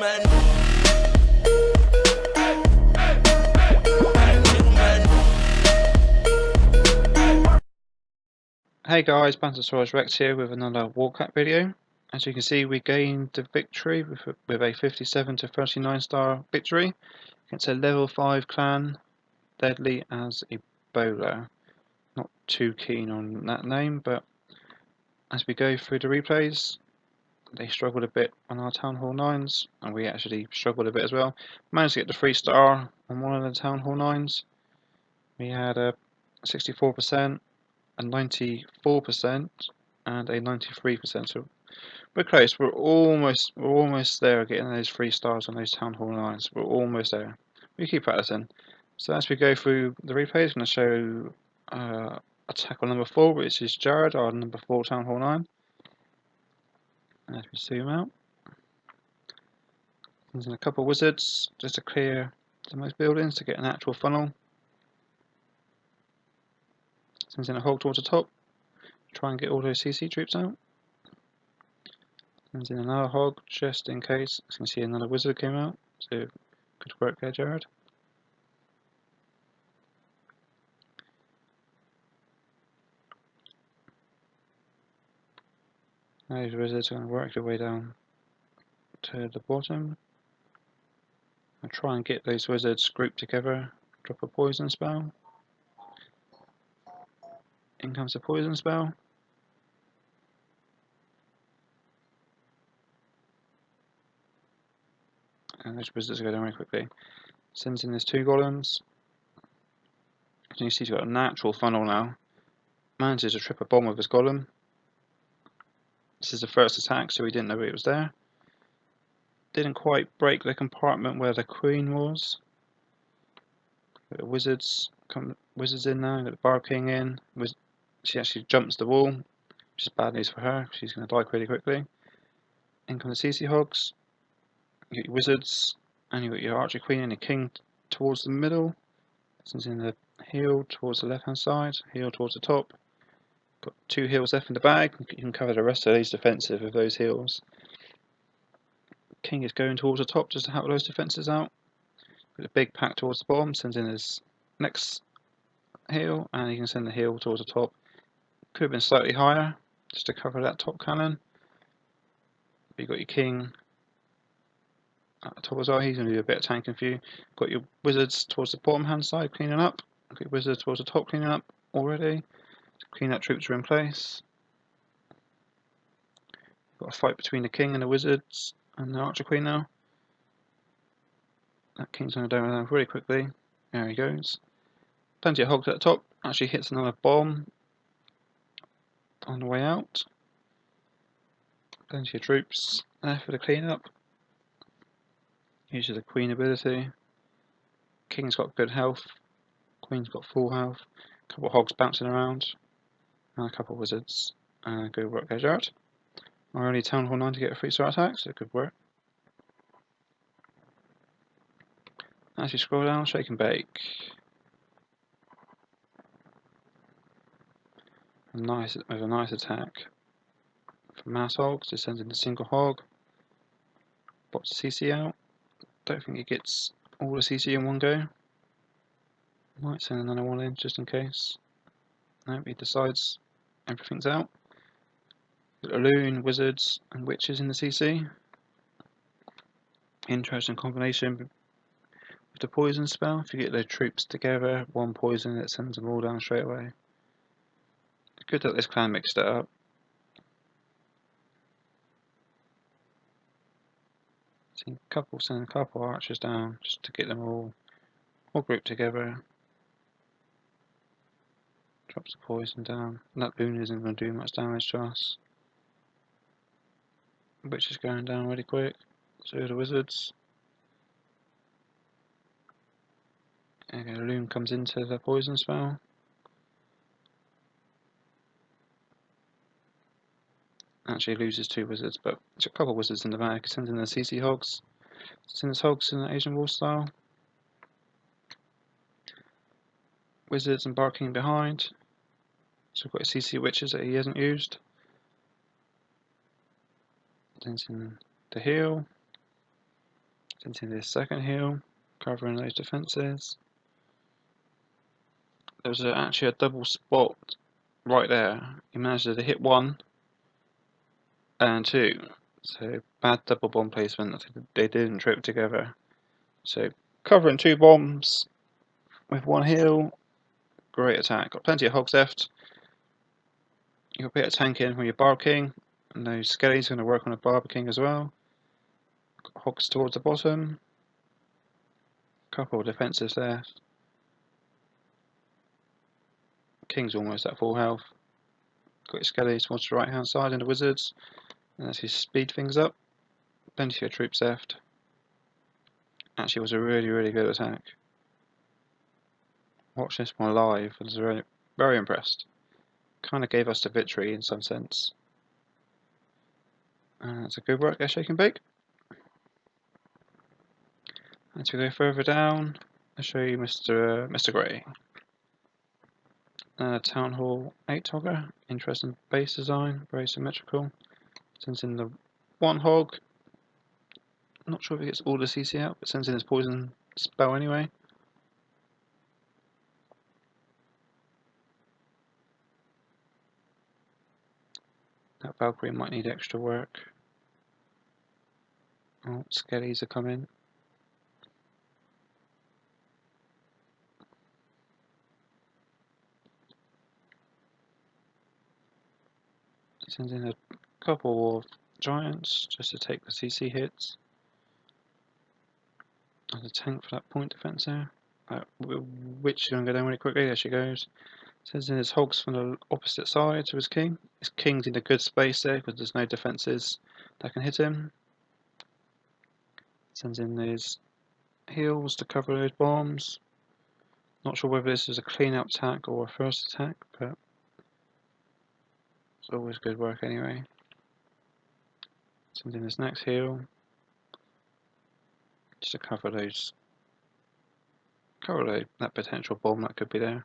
Hey guys, Bantosaurus Rex here with another walkout video. As you can see, we gained the victory with a 57 to 39 star victory against a level 5 clan, deadly as EBOLA. Not too keen on that name, but as we go through the replays, they struggled a bit on our Town Hall 9s, and we actually struggled a bit as well. Managed to get the 3 star on one of the Town Hall 9s. We had a 64%, a 94%, and a 93%. So we're close. We're almost there, getting those 3 stars on those Town Hall 9s. We're almost there. We keep practicing. So as we go through the replays, I'm going to show attack on number 4, which is Jared, our number 4 Town Hall 9. And as we zoom out, there's a couple of wizards just to clear the most buildings to get an actual funnel. Sends in a hog towards the top, try and get all those CC troops out. Sends in another hog just in case. As you can see, another wizard came out, so good work there, Jared. Those wizards are going to work their way down to the bottom. I'll try and get those wizards grouped together. Drop a poison spell. In comes a poison spell. And those wizards go down very quickly. Sends in his 2 golems. As you see, he's got a natural funnel now. Manages to trip a bomb with his golem. This is the first attack, so he didn't know it was there. Didn't quite break the compartment where the queen was. Got the wizards in now. Got the bar king in. She actually jumps the wall, which is bad news for her. She's going to die pretty quickly. In come the CC hogs. You got your wizards, and you got your archer queen and your king towards the middle. This is in the heel towards the left hand side, heel towards the top. Got 2 heals left in the bag. You can cover the rest of these defensive with those heals. King is going towards the top just to help those defenses out. Got a big pack towards the bottom, sends in his next heal, and he can send the heal towards the top. Could have been slightly higher just to cover that top cannon. But you got your king at the top as well. He's going to do a bit of tanking for you. Got your wizards towards the bottom hand side cleaning up. Got your wizards towards the top cleaning up already. Clean up troops are in place. Got a fight between the king and the wizards and the archer queen now. That king's going to go down really quickly. There he goes. Plenty of hogs at the top. Actually hits another bomb on the way out. Plenty of troops there for the cleanup. Uses the queen ability. King's got good health. Queen's got full health. A couple of hogs bouncing around. And a couple of wizards. Good work there, Jared. Our only Town Hall 9 to get a 3 star attack, so good work. As you scroll down, shake and bake. With a nice attack. For mass hogs, it sends in a single hog. Bots CC out. Don't think it gets all the CC in one go. Might send another one in just in case. No, he decides everything's out. Got a loon, wizards, and witches in the CC. Interesting combination with the poison spell. If you get the troops together, 1 poison, it sends them all down straight away. Good that this clan mixed it up. Send a couple archers down just to get them all grouped together. Drops the poison down. That boon isn't going to do much damage to us. Witch is going down really quick. So are the wizards. Okay, the loon comes into the poison spell. Actually loses 2 wizards, but there's a couple of wizards in the back. Sends in the CC hogs. Sends hogs in the Asian War style. Wizards and barking behind. So we've got CC witches that he hasn't used. Sends in the heal. Into this second heal, covering those defences. There was actually a double spot right there. He managed to hit 1 and 2. So bad double bomb placement. They didn't trip together. So covering 2 bombs with 1 heal. Great attack. Got plenty of hogs left. You got a bit of tanking from your Barb King. And those skellies are going to work on a Barb King as well. Got hogs towards the bottom. Couple of defences left. King's almost at full health. Got his skellies towards the right hand side and the wizards. And as he speed things up. Plenty of troops left. Actually, it was a really good attack. Watch this one live. I was very impressed. Kind of gave us the victory in some sense. It's a good work there, Shake and Bake. As we go further down, I'll show you Mr. Grey. Town Hall 8 hogger. Interesting base design, very symmetrical. Sends in the 1 hog. Not sure if he gets all the CC out, but sends in his poison spell anyway. That Valkyrie might need extra work. Oh, skellies are coming. Sends in a couple of giants just to take the CC hits. There's a tank for that point defense there. Witch is going to go down really quickly. There she goes. Sends in his hogs from the opposite side to his king. His king's in a good space there because there's no defences that can hit him. Sends in his heals to cover those bombs. Not sure whether this is a clean-up attack or a first attack, but it's always good work anyway. Sends in his next heal. Just to cover that potential bomb that could be there.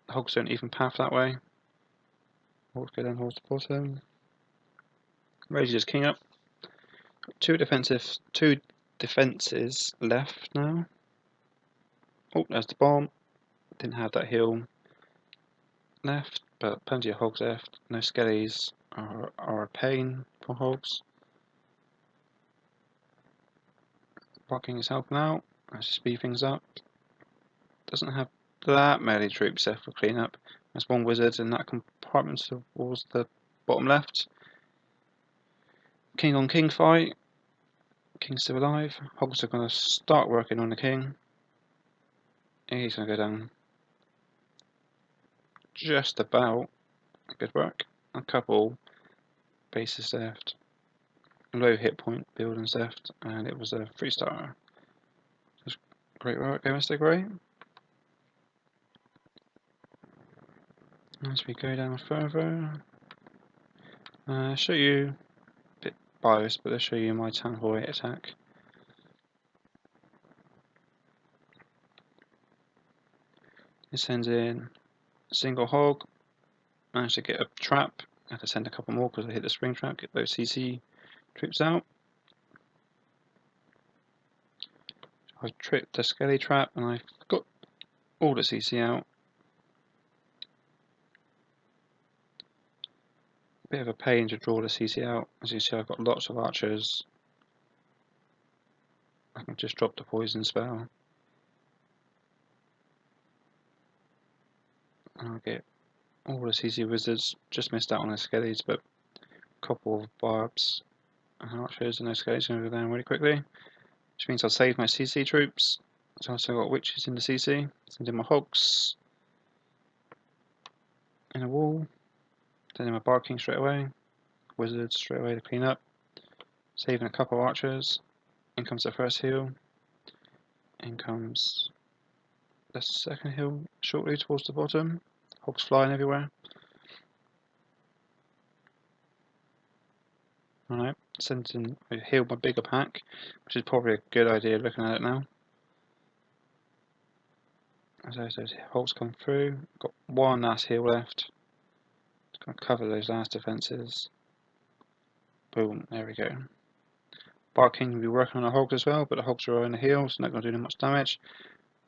Hogs don't even path that way. Hogs go down towards the bottom. Raises his king up. Two defenses left now. Oh, there's the bomb. Didn't have that heal left, but plenty of hogs left. No skellies are a pain for hogs. Barking is helping out as you speed things up. Doesn't have that many troops left for cleanup. There's 1 wizard in that compartment towards the bottom left. King on king fight. King's still alive. Hogs are going to start working on the king. He's going to go down just about. Good work. A couple bases left. Low hit point buildings left, and it was a 3-star. Just great work, Mr. Grey. As we go down further, I'll show you a bit biased, but I'll show you my Town Hall 8 attack. It sends in a single hog. Managed to get a trap. I had to send a couple more because I hit the spring trap. Get those CC troops out. I tripped the skelly trap and I got all the CC out. Bit of a pain to draw the CC out. As you see, I've got lots of archers. I can just drop the poison spell. And I'll get all the CC wizards. Just missed out on the skellies, but a couple of barbs and archers and those skellies going to go down really quickly. Which means I'll save my CC troops. So I've also got witches in the CC. Send in my hogs in a wall. Send in my barking straight away. Wizards straight away to clean up. Saving a couple of archers. In comes the first heal. In comes the second heal shortly towards the bottom. Hogs flying everywhere. Alright, send in heal my bigger pack, which is probably a good idea looking at it now. As those hogs come through, got 1 last heal left. Just going to cover those last defences. Boom, there we go. Barking will be working on the hogs as well, but the hogs are on the heal, so not going to do much damage.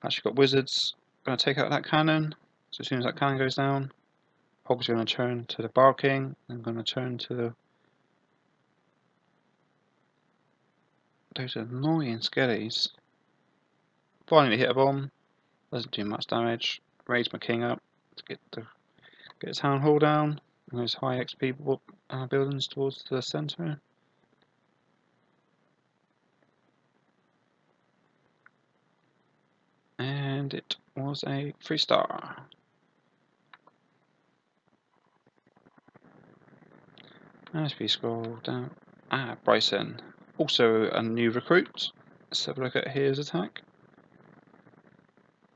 Actually got wizards. Going to take out that cannon. So as soon as that cannon goes down, hogs are going to turn to the barking. I'm going to turn to those annoying skellies. Finally hit a bomb. Doesn't do much damage. Raise my king up to get the town hall down. And those high XP buildings towards the centre. And it was a 3-star. As we scroll down, Bryson, also a new recruit. Let's have a look at his attack.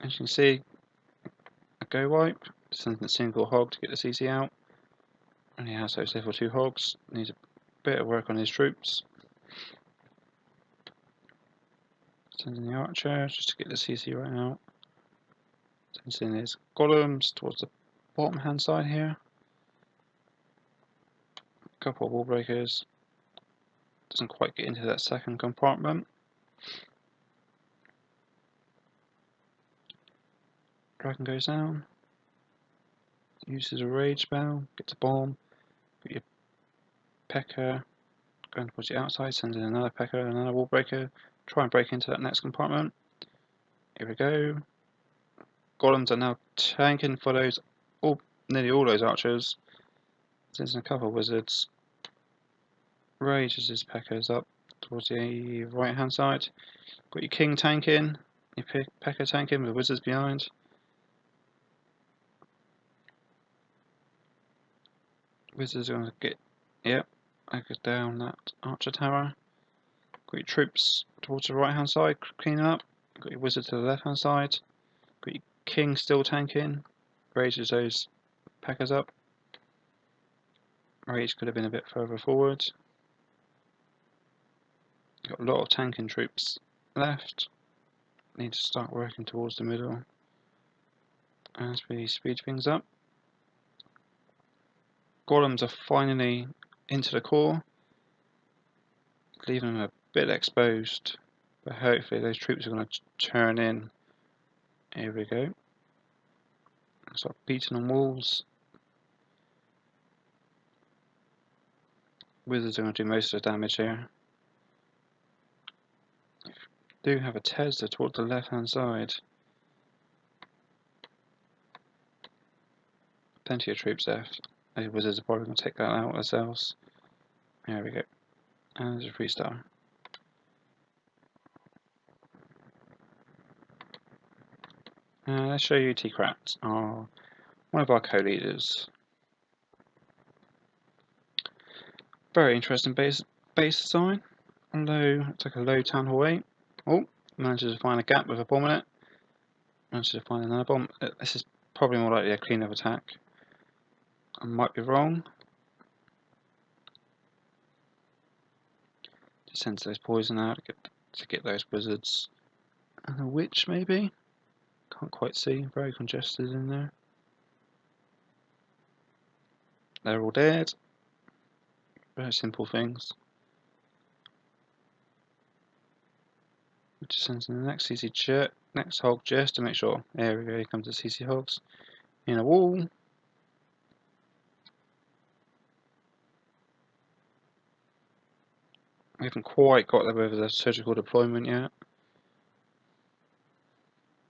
As you can see, a go wipe, sends a single hog to get the CC out. And he has those level 2 hogs. Needs a bit of work on his troops. Sends in the archer just to get the CC right out. Sends in his golems towards the bottom hand side here. A couple of wall breakers. Doesn't quite get into that second compartment. Dragon goes down. Uses a rage spell. Gets a bomb. Got your P.E.K.K.A. Going towards the outside. Sends in another P.E.K.K.A. Another wall breaker. Try and break into that next compartment. Here we go. Golems are now tanking for those, nearly all those archers. Sends in a couple of wizards. Rages his P.E.K.K.As up towards the right hand side. Got your king tanking. Your P.E.K.K.A. tanking with wizards behind. Wizards are going to get, yep, I get down that archer tower. Got your troops towards the right hand side, cleaning up. Got your wizard to the left hand side. Got your king still tanking. Rages those P.E.K.K.As up. Rage could have been a bit further forward. Got a lot of tanking troops left. Need to start working towards the middle as we speed things up. Golems are finally into the core, leaving them a bit exposed, but hopefully those troops are going to turn in. Here we go. Start beating on walls. Wizards are going to do most of the damage here. Do have a Tesla towards the left hand side. Plenty of troops left. The wizards are probably going to take that out themselves. There we go. And there's a 3-star. Let's show you T-Krat, one of our co-leaders. Very interesting base design. It's like a low town hall 8. Oh, manages to find a gap with a bomb in it. Manages to find another bomb. This is probably more likely a clean-up attack. I might be wrong. Just sends those poison out to get those wizards. And a witch maybe? Can't quite see. Very congested in there. They're all dead. Very simple things. Just sends in the next CC next hog just to make sure. There we go. Here comes the CC hogs in a wall. We haven't quite got there with the surgical deployment yet.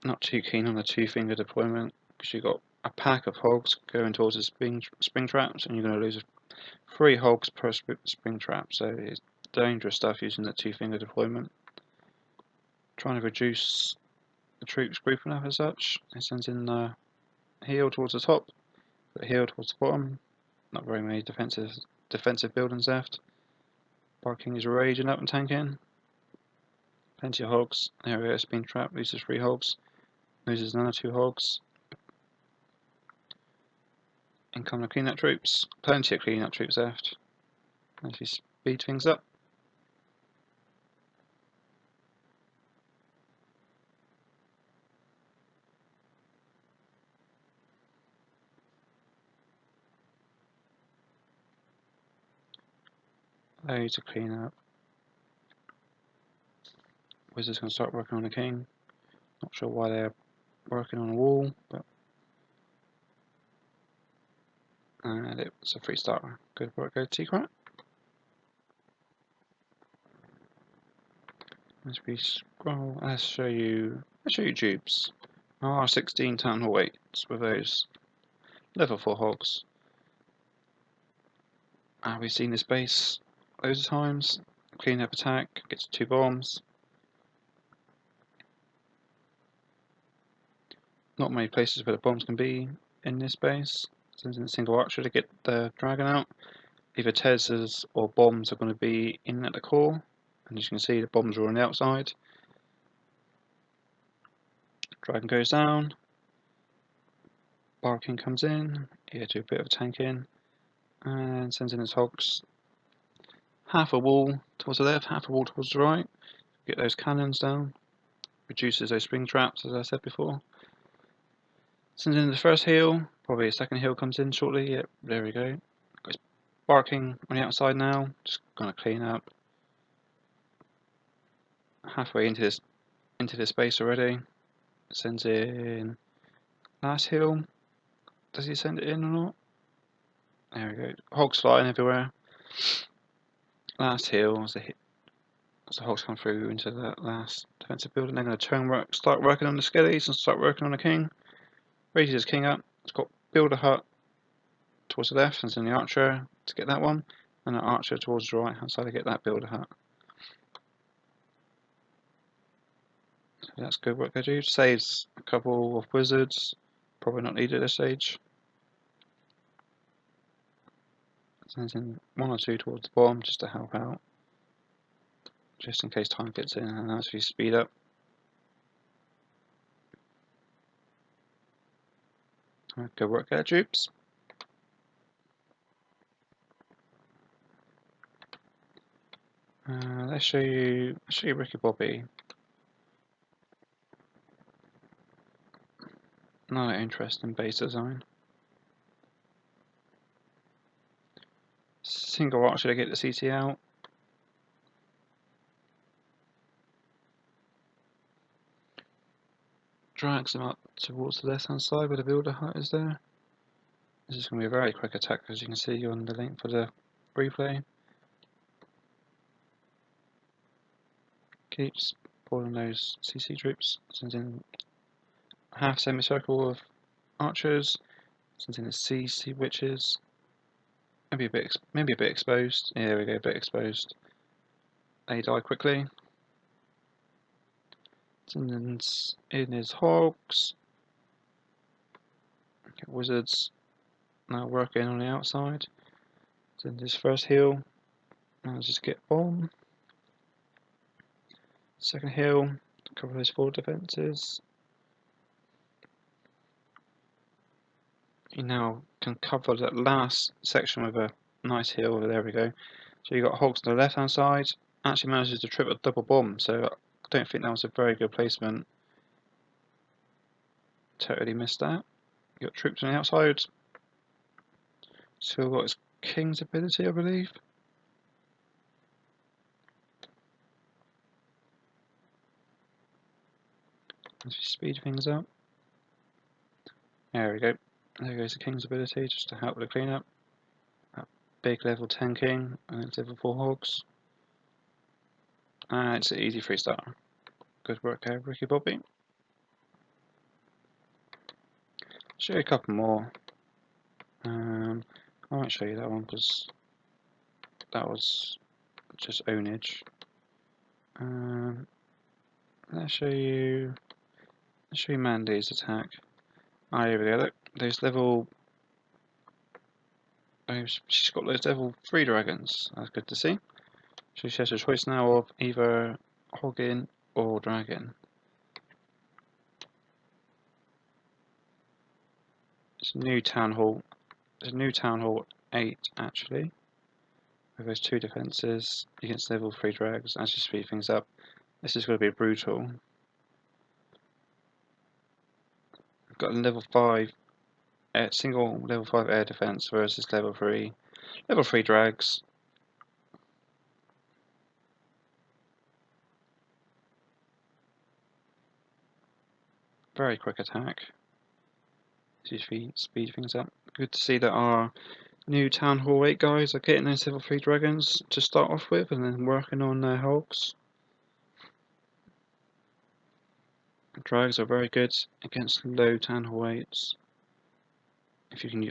Not too keen on the 2-finger deployment because you've got a pack of hogs going towards the spring traps, and you're going to lose 3 hogs per spring trap. So it's dangerous stuff using the 2-finger deployment. Trying to reduce the troops grouping up as such. It sends in the heal towards the top, but heal towards the bottom. Not very many defensive buildings left. Barking is raging up and tanking. Plenty of hogs. There we go, spin trap, loses 3 hogs. Loses another 2 hogs. Incoming clean-up troops. Plenty of clean-up troops left. As we speed things up. Loads of clean-up. Wizard's going to start working on the king. Not sure why they're working on a wall, but and it's a 3-star. Good work, go Secret. As we scroll, let's show you dupes. R16 Town Hall 8s with those level 4 hogs. We've seen this base loads of times. Clean up attack, gets 2 bombs. Not many places where the bombs can be in this base. Sends in a single archer to get the dragon out. Either Teslas or bombs are going to be in at the core. And as you can see, the bombs are on the outside. Dragon goes down. Barking comes in. Here to a bit of a tank in. And sends in his hogs. Half a wall towards the left, half a wall towards the right. Get those cannons down. Reduces those spring traps, as I said before. Sends in the first heal. Probably a second heal comes in shortly. Yep, there we go. Got his barking on the outside now. Just gonna clean up. Halfway into this base already. Sends in last heal. Does he send it in or not? There we go. Hogs flying everywhere. Last heal as the hogs come through into that last defensive building. They're going to start working on the skellies and start working on the king. Raises his king up. It's got build a hut towards the left, and then the archer to get that one, and an archer towards the right hand side to get that build a hut. So that's good work they do. Saves a couple of wizards. Probably not needed at this stage. Sends in 1 or 2 towards the bomb just to help out. Just in case time gets in and as we speed up. Good work there, troops. Let's show you Ricky Bobby. Another interesting base design. Single archer to get the CT out. Drags him up towards the left hand side where the builder hut is there. This is going to be a very quick attack, as you can see on the link for the replay. Keeps pulling those CC troops. Sends in a half semicircle of archers. Sends in the CC witches. Maybe a bit exposed. Yeah, there we go, a bit exposed. They die quickly. Sends in his hogs. Get wizards now working on the outside. Sends his first heal. Now just get bomb. Second heal to cover those 4 defences. You now can cover that last section with a nice heal. There we go. So you got hogs on the left hand side. Actually manages to trip a double bomb, so I don't think that was a very good placement. Totally missed that. You got troops on the outside. Still got his king's ability, I believe. As we speed things up. There we go. There goes the king's ability, just to help with the cleanup. That big level 10 king, and it's level 4 hogs. And it's an easy 3-star. Good work there, Ricky Bobby. Show you a couple more. I won't show you that one because that was just ownage. Let's show you Mandy's attack. Here we go. Look, those level. She's got those level 3 dragons. That's good to see. So she has a choice now of either Hoggin or Dragon. It's a new Town Hall. It's a new Town Hall 8 actually. With those 2 defences against level 3 drags. As you speed things up, this is going to be brutal. We've got a level 5 single level 5 air defense versus level 3 drags. Very quick attack. Speed things up. Good to see that our new Town Hall 8 guys are getting those level 3 dragons to start off with and then working on their hogs. Drags are very good against low Town Hall 8s. If you can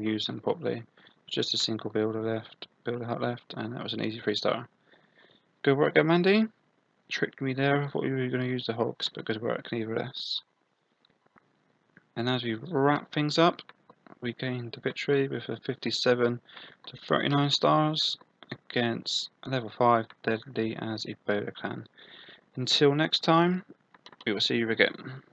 use them properly. Just a single builder hut left, and that was an easy 3-star. Good work there, Mandy. Tricked me there. I thought you were going to use the hogs, but good work nevertheless. And as we wrap things up, we gained the victory with a 57 to 39 stars against level 5 Deadly as EBOLA clan. Until next time, we will see you again.